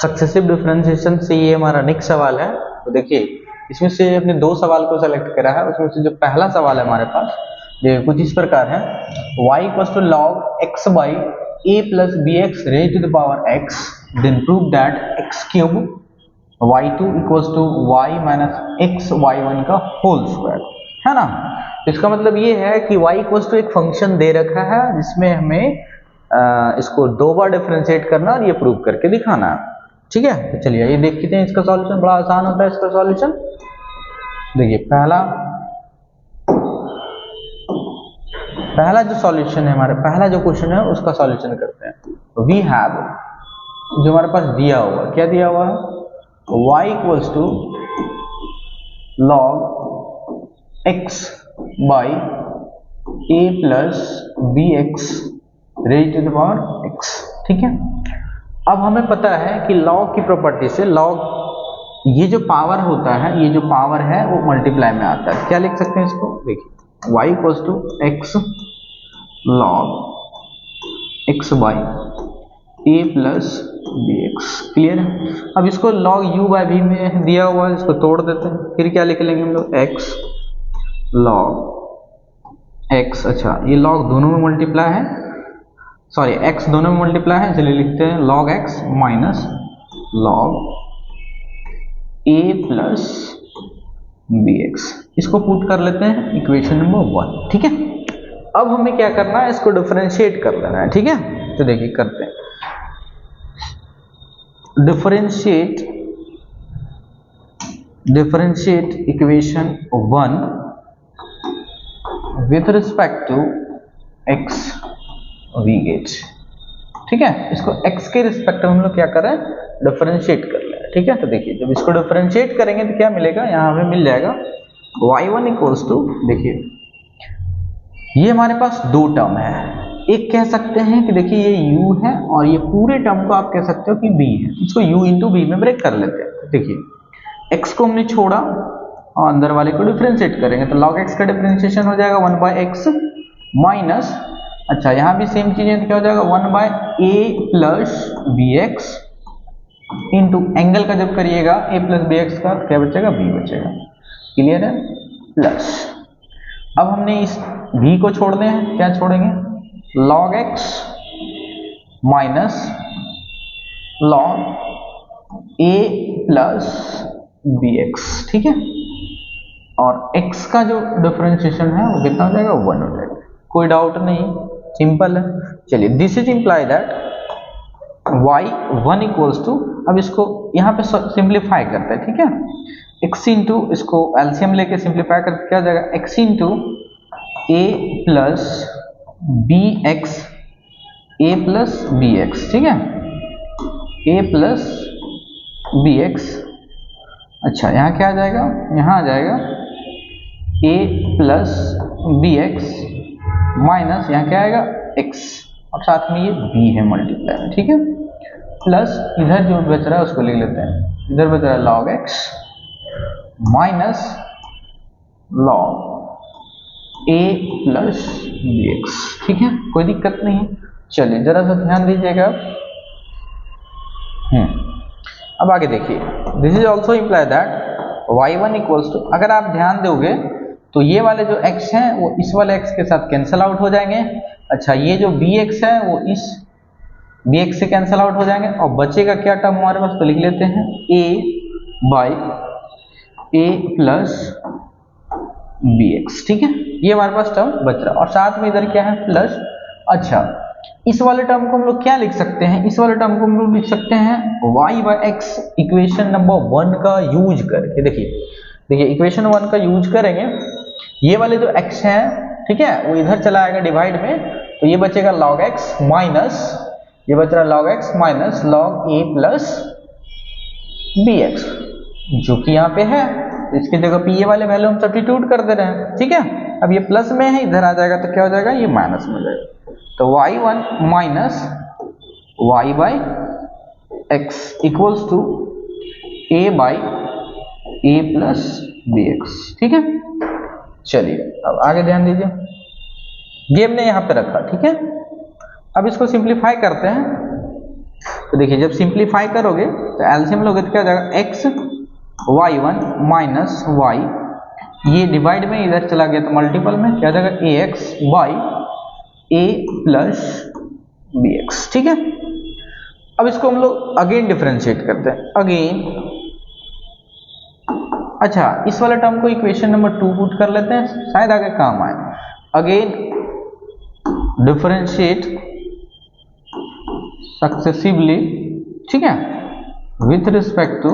Successive differentiation से ये हमारा नेक्स्ट सवाल है। तो देखिए इसमें से अपने दो सवाल को सेलेक्ट करा है, उसमें से जो पहला सवाल है हमारे पास ये कुछ इस प्रकार है, y equals to log x by a plus B x raise to the power x, then prove that x cube y2 equals to y minus x y1 का होल स्क्वायर, है ना। इसका मतलब ये है कि y इक्वल्स टू एक function दे रखा है जिसमें हमें इसको दो बार डिफरेंशिएट करना और ये प्रूव करके दिखाना है, ठीक है। तो चलिए ये देखते हैं इसका सॉल्यूशन, बड़ा आसान होता है इसका सॉल्यूशन। देखिए पहला जो सॉल्यूशन है हमारे, पहला जो क्वेश्चन है उसका सॉल्यूशन करते हैं। वी हैव, जो हमारे पास दिया हुआ, क्या दिया हुआ है, y equals to log x by a plus B x raise to the power x, ठीक है। अब हमें पता है कि log की प्रॉपर्टी से log ये जो पावर होता है, ये जो पावर है वो मल्टीप्लाई में आता है। क्या लिख सकते हैं इसको, देखिए y equals to x log x by a plus B x, clear है। अब इसको log u बाई v में दिया हुआ है, इसको तोड़ देते हैं, फिर क्या लिख लेंगे हम लोग, x log x, अच्छा ये log दोनों में मल्टीप्लाई है, सॉरी x दोनों में मल्टीप्लाई है, चलिए लिखते हैं log x minus log a plus B x, इसको पुट कर लेते हैं इक्वेशन नंबर 1, ठीक है। अब हमें क्या करना है, इसको डिफरेंशिएट कर लेना है, ठीक है। तो देखिए करते हैं, differentiate equation 1 with respect to x we get, ठीक है। इसको x के रिस्पेक्ट में हम लोग क्या करें, डिफरेंशिएट कर लें, ठीक है। तो देखिए जब इसको डिफरेंशिएट करेंगे तो क्या मिलेगा, यहाँ हमें मिल जाएगा y1 इक्वल्स टू, देखिए ये हमारे पास दो टर्म है, एक कह सकते हैं कि देखिए ये u है और ये पूरे टर्म को आप कह सकते हो कि b है, इसको u इंटू b में ब्रेक कर लेते हैं। देखिए x को हमने छोड़ा और अंदर वाले को डिफरेंशिएट करेंगे तो log x का डिफरेंशिएशन हो जाएगा 1 बाई एक्स माइनस, अच्छा यहाँ भी सेम चीज है तो क्या हो जाएगा 1 by a plus B x into angle का जब करिएगा a प्लस बी एक्स का तो क्या बचेगा, b बचेगा, क्लियर है। प्लस अब हमने इस v को छोड़ने हैं, क्या छोड़ेंगे, log x minus log a plus B x, ठीक है। और x का जो डिफरेंशिएशन है वो कितना हो जाएगा, 1 हो जाएगा, कोई डाउट नहीं, सिंपल है। चलिए this is imply that y1 equals to, अब इसको यहाँ पे सिंप्लीफाई करते हैं, ठीक है। x इंटू, इसको एलसीएम लेके सिंप्लीफाई करते क्या हो जाएगा, x into a plus B x, a plus B x, ठीक है, a प्लस बी एक्स, अच्छा यहाँ क्या आ जाएगा, यहाँ आ जाएगा a plus B x minus यहाँ क्या आएगा x, और साथ में ये b है मल्टीप्लाई, ठीक है। प्लस इधर जो बच रहा है उसको लिख लेते हैं, इधर बच रहा है log x minus log a plus B x, ठीक है, कोई दिक्कत नहीं है। चलिए जरा सा ध्यान दीजिएगा, अब आगे देखिए, this is also imply that y1 equals to, अगर आप ध्यान दोगे तो ये वाले जो x हैं वो इस वाले x के साथ कैंसल आउट हो जाएंगे, अच्छा ये जो bx है वो इस bx से कैंसल आउट हो जाएंगे और बचेगा क्या टर्म हमारे पास, तो लिख लेते हैं a by a plus B x, ठीक है, ये हमारे पास टर्म बच रहा है और साथ में इधर क्या है प्लस, अच्छा इस वाले टर्म को हम लोग क्या लिख सकते हैं, इस वाले टर्म को हम लोग लिख सकते हैं y by x equation number 1 का यूज करके, देखिए इक्वेशन 1 का यूज करेंगे, ये वाले जो x हैं, ठीक है, वो इधर चला आएगा डिवाइड में, तो ये बचेगा log x माइनस, ये बच रहा log x minus log a plus B x, जो कि यहाँ पे है, इसकी जगह पे ये वाले वैल्यू हम सब्स्टिट्यूट कर दे रहे हैं, ठीक है। अब ये प्लस में है, इधर आ जाएगा तो क्या हो जाएगा, ये माइनस में हो जाएगा, तो y1 minus y by x equals to a by a plus B x, ठीक है। चलिए अब आगे ध्यान दीजिए, ये हमने यहाँ पे रखा, ठीक है। अब इसको सिंप्लीफाई करते हैं, तो देखिए जब सिंप्लीफाई करोगे तो एलसीएम लोगे तो क्या हो जाएगा, x y one minus y, ये डिवाइड में इधर चला गया तो मल्टीपल में क्या हो जाएगा, A X by A plus B x. ठीक है, अब इसको हम लोग अगेन डिफरेंशिएट करते हैं अगेन। अच्छा, इस वाले टर्म को इक्वेशन नंबर 2 पुट कर लेते हैं, शायद आगे काम आए। अगेन डिफरेंशिएट सक्सेसिवली, ठीक है, with respect to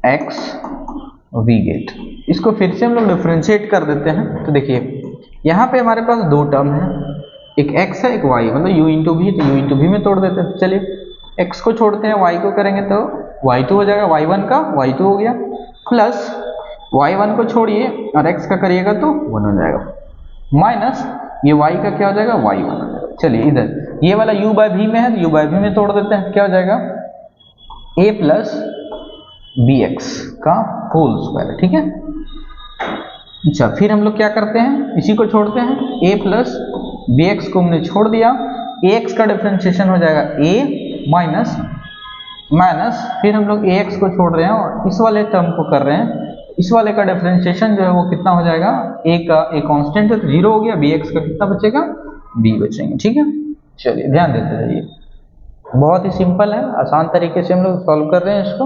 x we get. इसको फिर से हम लोग डिफरेंशिएट कर देते हैं। तो देखिए यहाँ पे हमारे पास दो टर्म है, एक x है एक y, मतलब u इंटू वी, तो u इंटू वी में तोड़ देते हैं। चलिए x को छोड़ते हैं, y को करेंगे तो y2 हो जाएगा, y1 का y2 हो गया, प्लस y1 को छोड़िए और x का करिएगा तो 1 हो जाएगा, माइनस ये y का क्या हो जाएगा, y1 हो जाएगा। चलिए इधर ये वाला u बाय v में है तो u बाय v में तोड़ देते हैं, क्या हो जाएगा, a प्लस बी एक्स का होल स्क्वायर। ठीक है, अच्छा फिर हम लोग क्या करते हैं, इसी को छोड़ते हैं, a प्लस बी एक्स को हमने छोड़ दिया, ax का डिफरेंशिएशन हो जाएगा a माइनस माइनस, फिर हम लोग ax को छोड़ रहे हैं और इस वाले टर्म को कर रहे हैं, इस वाले का डिफरेंशिएशन जो है वो कितना हो जाएगा, a का a कांस्टेंट है तो 0 हो गया, bx का कितना बचेगा, b बचेंगे। ठीक है, चलिए ध्यान देते रहिए, बहुत ही सिंपल है, आसान तरीके से हम लोग सॉल्व कर रहे हैं इसको,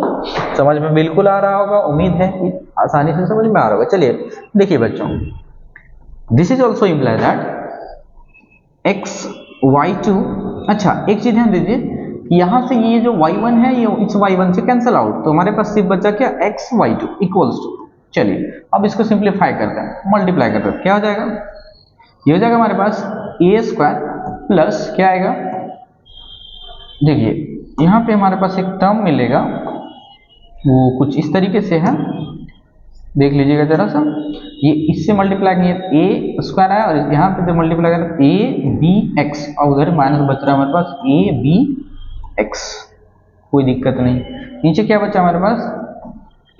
समझ में बिल्कुल आ रहा होगा, उम्मीद है कि आसानी से समझ में आ रहा होगा। चलिए देखिए बच्चों, this is also imply that x y two. अच्छा एक चीज ध्यान दीजिए, यहाँ से ये जो y1 है ये इस y1 से कैंसिल आउट, तो हमारे पास सिर्फ बचा क्या, x y two equals to. चलिए अब इसको सिंप्लीफाई करते हैं, मल्टीप्लाई करते हैं, क्या हो जाएगा, ये हो जाएगा हमारे पास ए स्क्वायर प्लस क्या आएगा, देखिए यहाँ पे हमारे पास एक टर्म मिलेगा, वो कुछ इस तरीके से है, देख लीजिएगा जरा सा, ये इससे मल्टीप्लाई किया ए स्क्वायर है और यहाँ पे जो मल्टीप्लाई करें ए बी एक्स, और उधर माइनस बच रहा है हमारे पास ए बी एक्स, कोई दिक्कत नहीं। नीचे क्या बचा हमारे पास,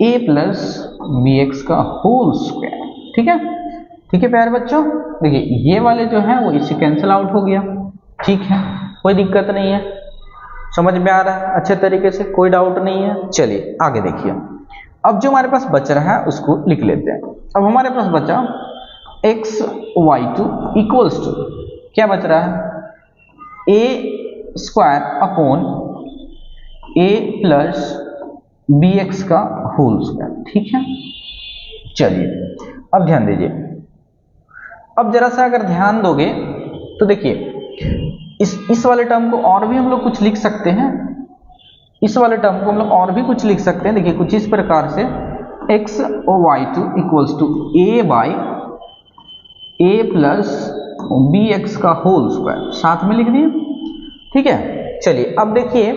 ए प्लस बी एक्स का होल स्क्वायर। ठीक है, ठीक है प्यारे बच्चों, देखिए ये वाले जो है वो इससे कैंसिल आउट हो गया। ठीक है, कोई दिक्कत नहीं है, समझ में आ रहा है अच्छे तरीके से, कोई डाउट नहीं है। चलिए आगे देखिए, अब जो हमारे पास बच रहा है उसको लिख लेते हैं। अब हमारे पास बचा x y two equals to क्या बच रहा है, a square upon a plus B x का होल स्क्वायर। ठीक है, चलिए अब ध्यान दीजिए, अब जरा सा अगर ध्यान दोगे तो देखिए इस वाले टर्म को और भी हम लोग कुछ लिख सकते हैं, इस वाले टर्म को हम लोग और भी कुछ लिख सकते हैं। देखिए कुछ इस प्रकार से, x y two equals to a by A plus B x का होल स्क्वायर, साथ में लिख दिए। ठीक है, चलिए अब देखिए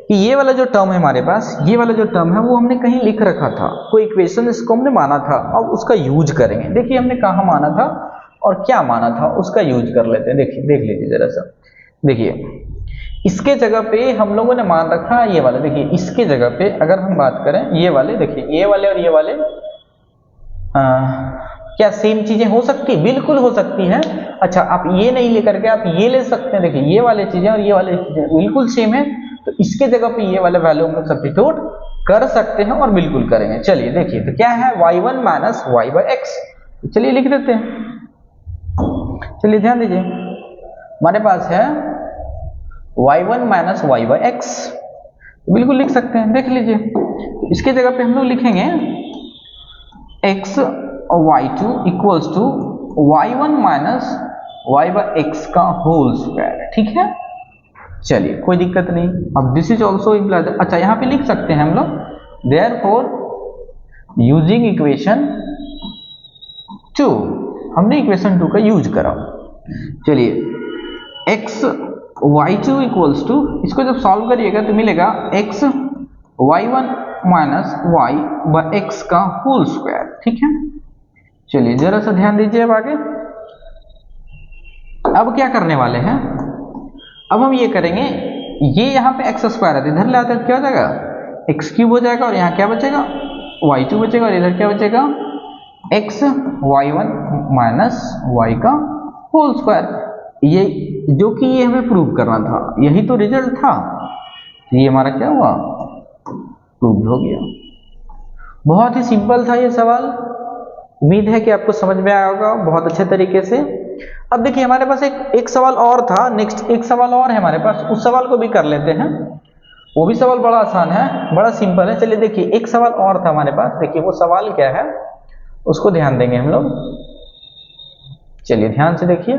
कि ये वाला जो टर्म है हमारे पास, ये वाला जो टर्म है वो हमने कहीं लिख रखा था, कोई इक्वेशन इसको हमने माना था, अब उसका यूज करेंगे। देखिए हमने कहाँ माना था और क्या माना था, उसका यूज कर लेते हैं। देखिए देख लीजिए जरा सा, देखिए इसके जगह पे हम लोगों ने मान रखा ये वाला, देखिए इसके जगह पे अगर हम बात करें ये वाले, देखिए ये वाले और ये वाले क्या सेम चीजें हो सकती है, बिल्कुल हो सकती है। अच्छा आप ये नहीं लेकर के आप ये ले सकते हैं, देखिए ये वाले चीजें और ये वाले चीजें बिल्कुल सेम है, तो इसके जगह पे ये वाले वैल्यू हम सब्स्टिट्यूट कर सकते हैं और बिल्कुल करेंगे। चलिए देखिए तो क्या है, y1 minus y by x, चलिए लिख देते हैं। चलिए ध्यान दीजिए, हमारे पास है y1 minus y by x, बिल्कुल लिख सकते हैं, देख लीजिए इसके जगह पे हम लोग लिखेंगे x y two equals to y1 minus y by x का होल स्क्वायर। ठीक है, चलिए कोई दिक्कत नहीं। अब दिस इज ऑल्सो इम्प्लाई, अच्छा यहाँ पे लिख सकते हैं हम लोग देयरफॉर यूजिंग इक्वेशन 2, हमने इक्वेशन 2 का यूज करा। चलिए x y two equals to, इसको जब सॉल्व करिएगा तो मिलेगा x y one minus y by x का होल स्क्वायर। ठीक है, चलिए जरा सा ध्यान दीजिए अब आगे, अब क्या करने वाले हैं, अब हम ये करेंगे, ये यहाँ पे एक्स स्क्वायर है, इधर ले आते हैं क्या हो जाएगा, एक्स क्यूब हो जाएगा, और यहाँ क्या बचेगा, वाई टू बचेगा, और इधर क्या बचेगा, x y one minus y का होल स्क्वायर। ये जो कि ये हमें प्रूव करना था, यही तो रिजल्ट था। तो ये हमारा क्या हुआ, प्रूव्ड हो गया। बहुत ही सिंपल था ये सवाल, उम्मीद है कि आपको समझ में आया होगा बहुत अच्छे तरीके से। अब देखिए हमारे पास एक सवाल और था, नेक्स्ट एक सवाल और है हमारे पास, उस सवाल को भी कर लेते हैं। वो भी सवाल बड़ा आसान है, बड़ा सिंपल है। चलिए देखिए एक सवाल और था हमारे पास, देखिए वो सवाल क्या है उसको ध्यान देंगे हम लोग। चलिए ध्यान से देखिए,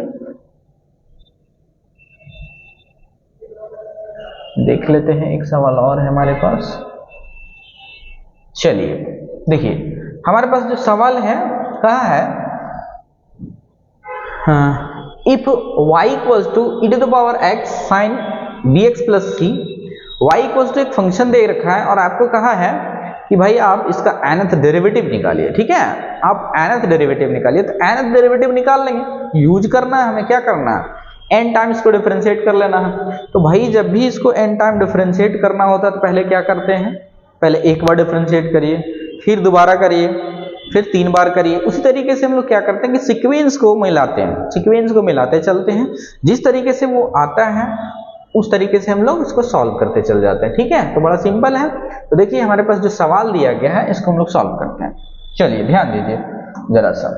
देख लेते हैं, एक सवाल और है हमारे पास। चलिए देखिए हमारे पास जो सवाल है कहा है, if y equals to e to the power x sin bx plus c, y equals to एक फंक्शन दे रखा है और आपको कहा है कि भाई आप इसका nth डेरिवेटिव निकालिए। ठीक है, आप nth डेरिवेटिव निकालिए। तो nth डेरिवेटिव निकाल लेंगे, यूज करना है हमें, क्या करना है, n टाइम्स को डिफरेंशिएट कर लेना है। तो भाई जब भी इसको n टाइम डिफरेंशिएट करना होता है तो पहले क्या करते हैं, पहले एक बार डिफरेंशिएट करिए, फिर दोबारा करिए, फिर 3 बार करिए। उसी तरीके से हम लोग क्या करते हैं कि सीक्वेंस को मिलाते हैं, सीक्वेंस को मिलाते चलते हैं, जिस तरीके से वो आता है उस तरीके से हम लोग इसको सॉल्व करते चल जाते हैं। ठीक है, तो बड़ा सिंपल है। तो देखिए हमारे पास जो सवाल दिया गया है इसको हम लोग सॉल्व करते हैं। चलिए ध्यान दीजिए जरा सा,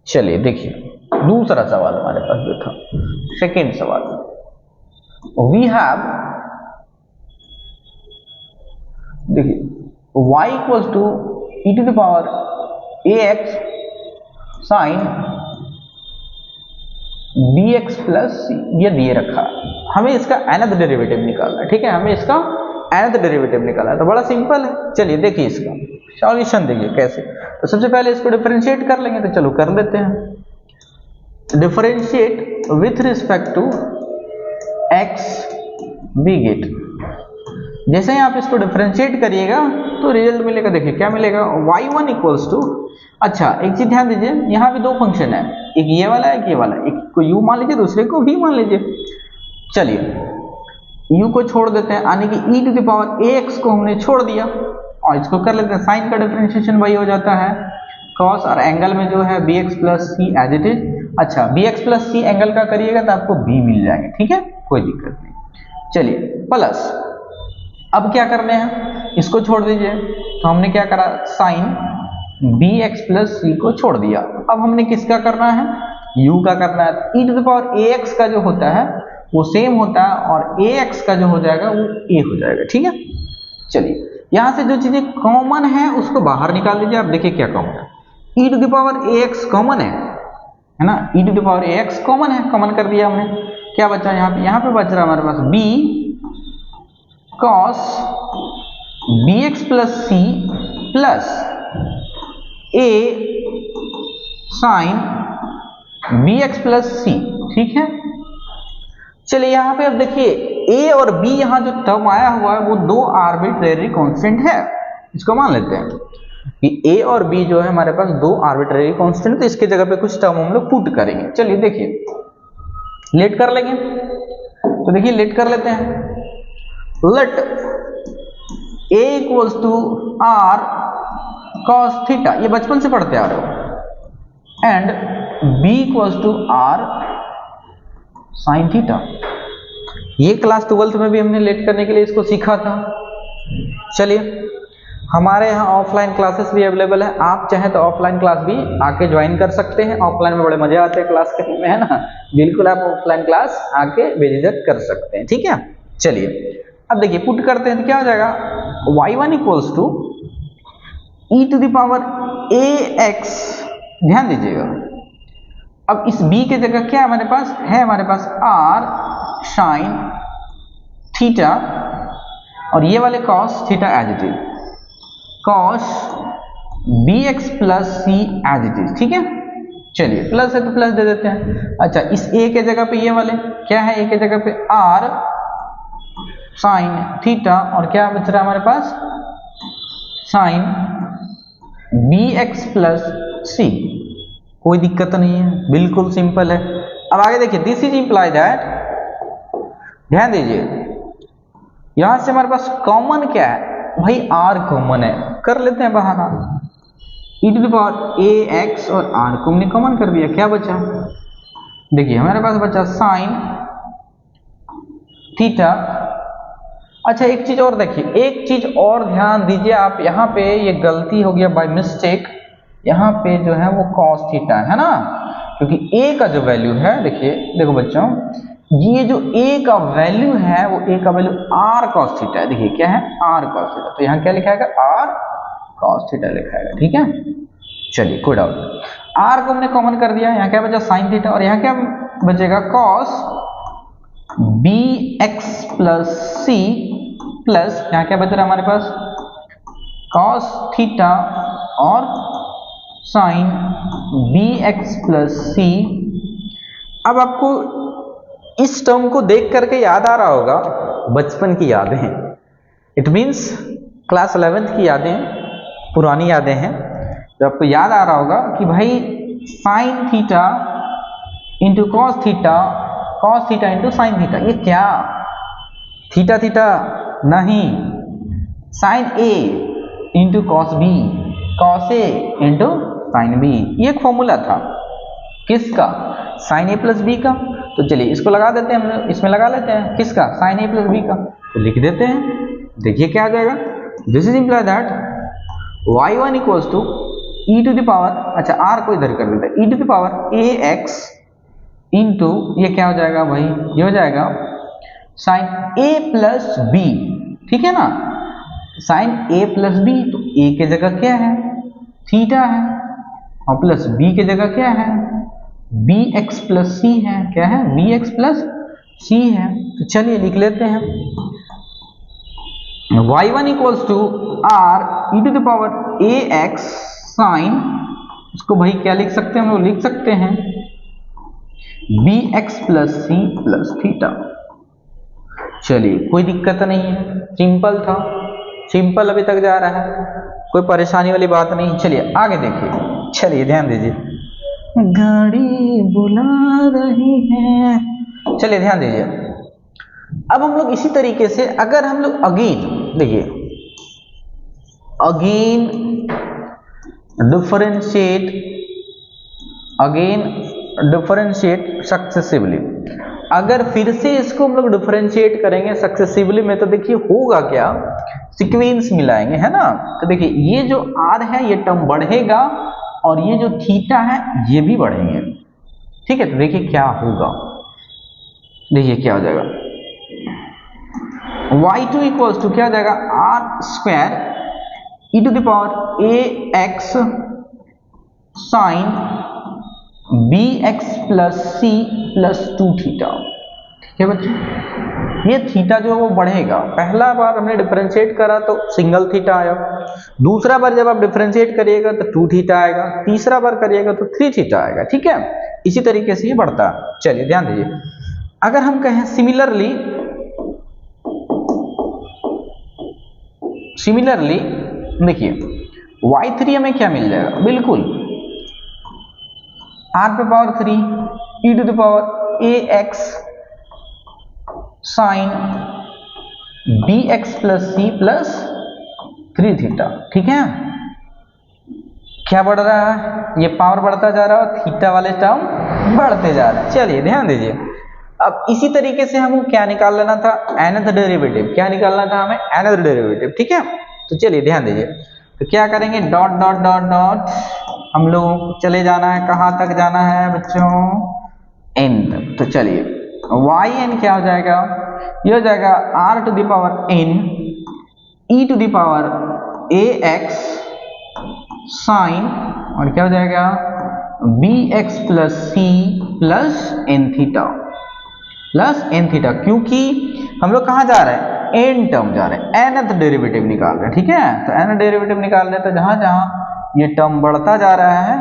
चलिए देखिए दूसरा सवाल हमारे पास जो था, सेकेंड सवाल, वी हैव, देखिए y equals to e to the power ax sine bx plus c, ये दिए रखा है, हमें इसका nth डेरिवेटिव निकालना है। ठीक है, हमें इसका nth डेरिवेटिव निकालना है। तो बड़ा सिंपल है, चलिए देखिए इसका सॉल्यूशन देखिए कैसे। तो सबसे पहले इसको डिफरेंशिएट कर लेंगे, तो चलो कर लेते हैं। Differentiate with respect to x we get, जैसे ही आप इसको डिफरेंशिएट करिएगा तो रिजल्ट मिलेगा, देखिए क्या मिलेगा, y1 इक्वल्स टू, अच्छा एक चीज ध्यान दीजिए, यहाँ भी दो फंक्शन है, एक ये वाला है, एक ये वाला, एक को u मान लीजिए, दूसरे को v मान लीजिए। चलिए u को छोड़ देते हैं, यानी कि e to the power ax को हमने छोड़ दिया और इसको कर लेते हैं, साइन का डिफरेंशिएशन वही हो जाता है cos, और एंगल में जो है bx plus c as it is. अच्छा bx प्लस c एंगल का करिएगा तो आपको b मिल जाएंगे। ठीक है, कोई दिक्कत नहीं। चलिए प्लस, अब क्या करने हैं, इसको छोड़ दीजिए, तो हमने क्या करा, साइन bx प्लस c को छोड़ दिया। अब हमने किसका करना है, u का करना है। e to the power ax का जो होता है वो सेम होता है और ax का जो हो जाएगा वो a हो जाएगा। ठीक है, चलिए यहां से जो चीजें कॉमन है उसको बाहर निकाल दीजिए। आप देखिए क्या कॉमन है, e to the power ax common है ना, e to the power ax common है, कॉमन कर दिया हमने। क्या बचा यहाँ पे बच रहा हमारे पास b cos bx plus c plus a sin bx plus c। ठीक है, चलिए यहाँ पे अब देखिए a और b, यहाँ जो टर्म आया हुआ है वो दो आर्बिट्रेरी कांस्टेंट है, इसको मान लेते हैं कि a और b जो है हमारे पास दो आर्बिट्रेरी कांस्टेंट, तो इसके जगह पे कुछ टर्म हम लोग पुट करेंगे। चलिए देखिए लेट कर लेंगे, तो देखिए लेट कर लेते हैं। Let a equals to r cos theta, ये बचपन से पढ़ते आ रहे हो, and b equals to r sin theta, ये क्लास 12th में भी हमने लेट करने के लिए इसको सीखा था। चलिए हमारे यहाँ ऑफलाइन क्लासेस भी अवेलेबल है, आप चाहें तो ऑफलाइन क्लास भी आके ज्वाइन कर सकते हैं। ऑफलाइन में बड़े मजे आते हैं क्लास करने में, है ना, बिल्कुल आप ऑफलाइन क्लास आके बेझिझक कर सकते हैं। ठीक है, चलिए अब देखिए पुट करते हैं तो क्या हो जाएगा, y1 equals to e to the power ax, ध्यान दीजिएगा। अब इस b के जगह क्या हमारे पास है, हमारे पास r साइन थीटा और ये वाले cos theta as it is, cos bx plus c as it is. ठीक है, चलिए प्लस है तो प्लस दे देते हैं। अच्छा इस a के जगह पे ये वाले क्या है, a के जगह पे r साइन थीटा और क्या बच रहा है हमारे पास, साइन bx प्लस c। कोई दिक्कत नहीं है, बिल्कुल सिंपल है। अब आगे देखिए, दिस इज इंप्लाई दैट, ध्यान दीजिए यहां से हमारे पास कॉमन क्या है, भाई r कॉमन है, कर लेते हैं बहाना, e to the power ax और r को हमने कॉमन कर दिया, क्या बचा, देखिए हमारे पास बचा साइन थीटा। अच्छा एक चीज और देखिए, एक चीज और ध्यान दीजिए आप, यहाँ पे ये गलती हो गया बाय मिस्टेक, यहाँ पे जो है वो cos थीटा है ना, क्योंकि a का जो वैल्यू है, देखिए देखो बच्चों, ये जो a का वैल्यू है वो a का वैल्यू r cos थीटा है, देखिए क्या है r cos थीटा, तो यहाँ क्या लिखाएगा r cos थीटा लिखाएगा, ठीक है। चलिए कोई डाउट नहीं, r को हमने कॉमन कर दिया, यहाँ क्या बचा sin थीटा, और यहाँ क्या बचेगा cos bx plus c plus यहाँ क्या बच रहा है हमारे पास cos थीटा और sin bx प्लस c। अब आपको इस टर्म को देख करके याद आ रहा होगा बचपन की यादें, इट मीन्स क्लास 11th की यादें, पुरानी यादें हैं, तो आपको याद आ रहा होगा कि भाई sin theta into cos theta into sin theta, ये क्या, थीटा थीटा नहीं, sin a into cos b, cos a into sin b, ये एक फॉर्मूला था किसका, sin a प्लस b का। तो चलिए इसको लगा देते हैं, हम इसमें लगा लेते हैं, किसका, sin a प्लस b का, तो लिख देते हैं, देखिए क्या आ जाएगा, this is imply that y1 equals to e to the power, अच्छा r को इधर कर देते हैं, e to the power ax into ये क्या हो जाएगा भाई, ये हो जाएगा sin a प्लस b, ठीक है ना, sin a प्लस b, तो a के जगह क्या है थीटा है, और प्लस b के जगह क्या है bx प्लस c है, क्या है bx प्लस c है। तो चलिए लिख लेते हैं y1 equals to r e to the power ax sine, उसको भाई क्या लिख सकते हैं, हम लोग लिख सकते हैं bx plus c plus theta. चलिए कोई दिक्कत नहीं है, सिंपल था, सिंपल अभी तक जा रहा है, कोई परेशानी वाली बात नहीं। चलिए आगे देखिए, चलिए ध्यान दीजिए, गाड़ी बुला रही है, चलिए ध्यान दीजिए, अब हम लोग इसी तरीके से अगर हम लोग अगेन देखिए, अगेन डिफरेंशिएट सक्सेसिवली, अगर फिर से इसको हम लोग डिफरेंशिएट करेंगे सक्सेसिवली में, तो देखिए होगा क्या, सीक्वेंस मिलाएंगे है ना, तो देखिए ये जो r है ये टर्म बढ़ेगा और ये जो थीटा है ये भी बढ़ेंगे, ठीक है। तो देखिए क्या होगा, देखिए क्या हो जाएगा, y2 इक्वल्स टू क्या हो जाएगा r square e to the power ax sine bx plus c plus 2 theta, ठीक है बच्चों। ये थीटा जो है वो बढ़ेगा, पहला बार हमने डिफरेंशिएट करा तो सिंगल थीटा आया, दूसरा बार जब आप डिफरेंशिएट करिएगा तो 2 थीटा आएगा, तीसरा बार करिएगा तो 3 थीटा आएगा, ठीक है। इसी तरीके से ये बढ़ता है। चलिए ध्यान दीजिए, अगर हम कहें सिमिलरली देखिए y3 हमें क्या मिल जाएगा, बिल्कुल r पे power 3 e to the power ax sine bx plus c plus 3 theta, ठीक है। क्या बढ़ रहा है, ये पावर बढ़ता जा रहा है और थीटा वाले टर्म बढ़ते जा रहे हैं। चलिए ध्यान दीजिए, अब इसी तरीके से हमको क्या निकाल लेना था, nth डेरिवेटिव, क्या निकालना था हमें, nth डेरिवेटिव, ठीक है। तो चलिए ध्यान दीजिए, तो क्या करेंगे, डॉट डॉट डॉट डॉट, हम लोग चले जाना है, कहाँ तक जाना है बच्चों, n तक। तो चलिए yn क्या हो जाएगा, ये हो जाएगा r to the power n e to the power ax sine, और क्या हो जाएगा bx plus c plus n theta plus n theta, क्योंकि हम लोग कहाँ जा रहे हैं, n टर्म जा रहे हैं, nth डेरिवेटिव निकाल रहे हैं, ठीक है। तो nth डेरिवेटिव निकाल रहे हैं, तो जहां जहां ये टर्म बढ़ता जा रहा है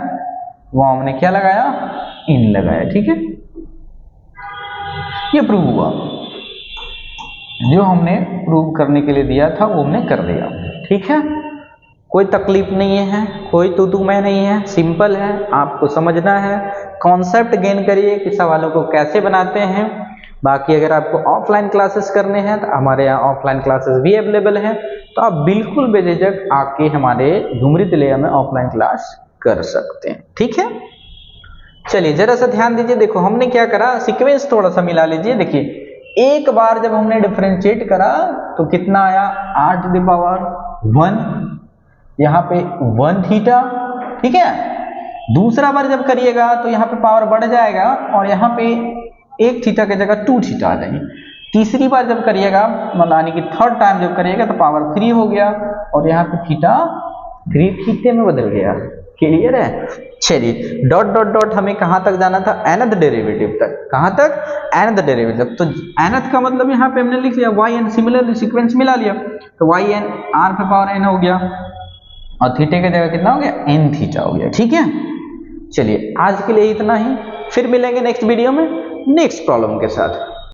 वहां हमने क्या लगाया, n लगाया, ठीक है। ये प्रूव हुआ, जो हमने प्रूव करने के लिए दिया था वो हमने कर दिया, ठीक है। कोई तकलीफ नहीं है, कोई तू मैं नहीं है, सिंपल है, आपको समझना है, कॉन्सेप्ट गेन करिए कि सवालों को कैसे बनाते हैं, बाकी अगर आपको ऑफलाइन क्लासेस करने हैं तो हमारे यहाँ ऑफलाइन क्लासेस भी अवेलेबल हैं, तो आप बिल्कुल बेझिझक आके हमारे घुमरी तिलैया में ऑफलाइन क्लास कर सकते हैं। ठीक है, चलिए जरा सा ध्यान दीजिए। देखो हमने क्या करा, सीक्वेंस थोड़ा सा मिला लीजिए। देखिए एक बार जब हमने डिफरेंशिएट करा तो कितना आया 8⁻1, यहाँ पे 1 थीटा। ठीक है, दूसरा बार जब करिएगा तो यहाँ पे पावर बढ़ जाएगा और यहाँ पे 1 थीटा की जगह 2 थीटा आ जाएंगे। तीसरी बार जब करिएगा, मतलब यानी कि थर्ड टाइम जब करिएगा तो पावर 3 हो गया और यहाँ पे थीटा 3 थीटे में बदल गया। क्लियर है? चलिए डॉट डॉट डॉट हमें कहाँ तक जाना था, nth डेरिवेटिव तक। कहाँ तक? nth derivative. तो nth का मतलब यहाँ पे हमने लिख लिया yn, सिमिलरली सीक्वेंस मिला लिया तो yn r पे पावर n हो गया और थीटे की जगह कितना हो गया, n थीटा हो गया। ठीक है, चलिए आज के लिए इतना ही, फिर मिलेंगे नेक्स्ट वीडियो में नेक्स्ट प्रॉब्लम के साथ।